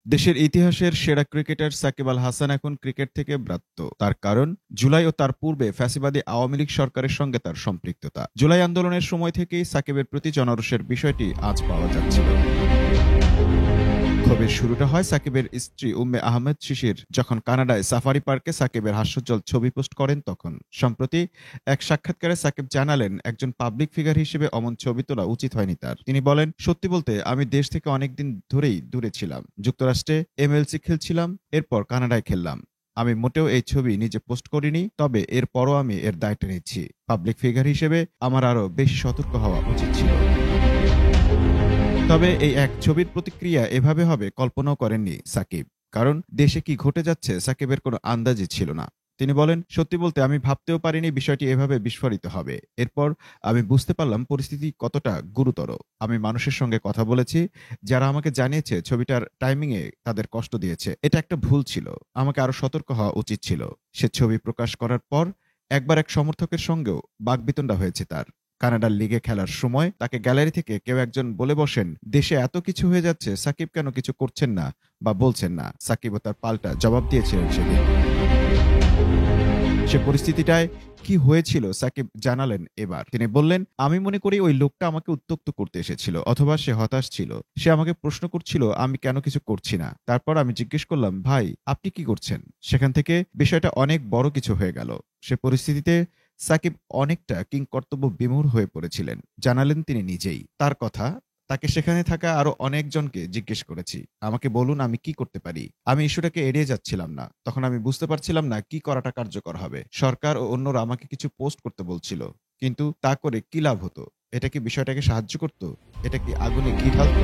দেশের ইতিহাসের সেরা ক্রিকেটার সাকিব আল হাসান এখন ক্রিকেট থেকে ব্রাত্য। তার কারণ জুলাই ও তার পূর্বে ফ্যাসিবাদী আওয়ামী লীগ সরকারের সঙ্গে তার সম্পৃক্ততা। জুলাই আন্দোলনের সময় থেকেই সাকিবের প্রতি জনরোষের বিষয়টি আজ পাওয়া যাচ্ছিল। ক্ষোভের শুরুটা হয় সাকিবের স্ত্রী উম্মে আহমেদ শিশির যখন কানাডায় সাফারি পার্কে সাকিবের হাস্যোজ্জ্বল ছবি পোস্ট করেন তখন। সম্প্রতি এক সাক্ষাৎকারে সাকিব জানালেন, একজন পাবলিক ফিগার হিসেবে অমন ছবি তোলা উচিত হয়নি তার। তিনি বলেন, সত্যি বলতে আমি দেশ থেকে অনেকদিন ধরেই দূরে ছিলাম। যুক্তরাষ্ট্রে এমএলসি খেলছিলাম, এরপর কানাডায় খেললাম। আমি মোটেও এই ছবি নিজে পোস্ট করিনি, তবে এরপরও আমি এর দায়টা নিচ্ছি। পাবলিক ফিগার হিসেবে আমার আরও বেশি সতর্ক হওয়া উচিত ছিল। তবে এই এক ছবির প্রতিক্রিয়া এভাবে হবে কল্পনাও করেননি সাকিব। কারণ দেশে কি ঘটে যাচ্ছে সাকিবের কোনো আন্দাজই ছিল না। তিনি বলেন, সত্যি বলতে আমি ভাবতেও পারিনি বিষয়টি এভাবে বিস্ফোরিত হবে। এরপর আমি বুঝতে পারলাম পরিস্থিতি কতটা গুরুতর। আমি মানুষের সঙ্গে কথা বলেছি যারা আমাকে জানিয়েছে ছবিটার টাইমিংয়ে তাদের কষ্ট দিয়েছে। এটা একটা ভুল ছিল। আমাকে আরো সতর্ক হওয়া উচিত ছিল। সে ছবি প্রকাশ করার পর একবার এক সমর্থকের সঙ্গেও বাকবিতণ্ডা হয়েছে তার। কানাডার লিগে খেলার সময় তাকে গ্যালারি থেকে কেউ একজন বলে বসেন, দেশে এত কিছু হয়ে যাচ্ছে, সাকিব কেন কিছু করছেন না বা বলছেন না। সাকিবও তার পাল্টা জবাব দিয়েছিলেন সেদিন। সে পরিস্থিতিটায় কি হয়েছিল সাকিব জানালেন এবার। তিনি বললেন, আমি মনে করি ওই লোকটা আমাকে উত্ত্যক্ত করতে এসেছিল, অথবা সে হতাশ ছিল। সে আমাকে প্রশ্ন করছিল আমি কেন কিছু করছি না। তারপর আমি জিজ্ঞেস করলাম, ভাই আপনি কি করছেন? সেখান থেকে বিষয়টা অনেক বড় কিছু হয়ে গেল। সে পরিস্থিতিতে সাকিব অনেকটা কিংকর্তব্য বিমূঢ় হয়ে পড়েছিলেন, জানালেন তিনি নিজেই। তার কথা, তাকে সেখানে থাকা আরো অনেকজনকে জিজ্ঞেস করেছি, আমাকে বলুন আমি কি করতে পারি। আমি ইস্যুটাকে এড়িয়ে যাচ্ছিলাম না। তখন আমি বুঝতে পারছিলাম না কি করাটা কার্যকর হবে। সরকার ও অন্যরা আমাকে কিছু পোস্ট করতে বলছিল, কিন্তু তা করে কি লাভ হতো? এটা কি বিষয়টাকে সাহায্য করত? এটা কি আগুনে ঘি ঢালতো?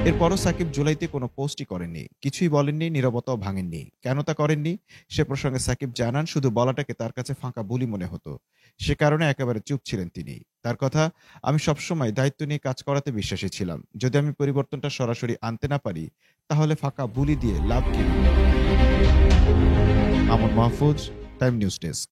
এরপরও সাকিব জুলাইতে কোনো পোস্টই করেননি, কিছুই বলেননি, নীরবতাও ভাঙেননি। কেন তা করেননি সে প্রসঙ্গে সাকিব জানান, শুধু বলাটাকে তার কাছে ফাঁকা বুলি মনে হতো। সে কারণে একেবারে চুপ ছিলেন তিনি। তার কথা, আমি সবসময় দায়িত্ব নিয়ে কাজ করাতে বিশ্বাসী ছিলাম। যদি আমি পরিবর্তনটা সরাসরি আনতে না পারি, তাহলে ফাঁকা বুলি দিয়ে লাভ কি? আমন মাহফুজ, টাইম নিউজ ডেস্ক।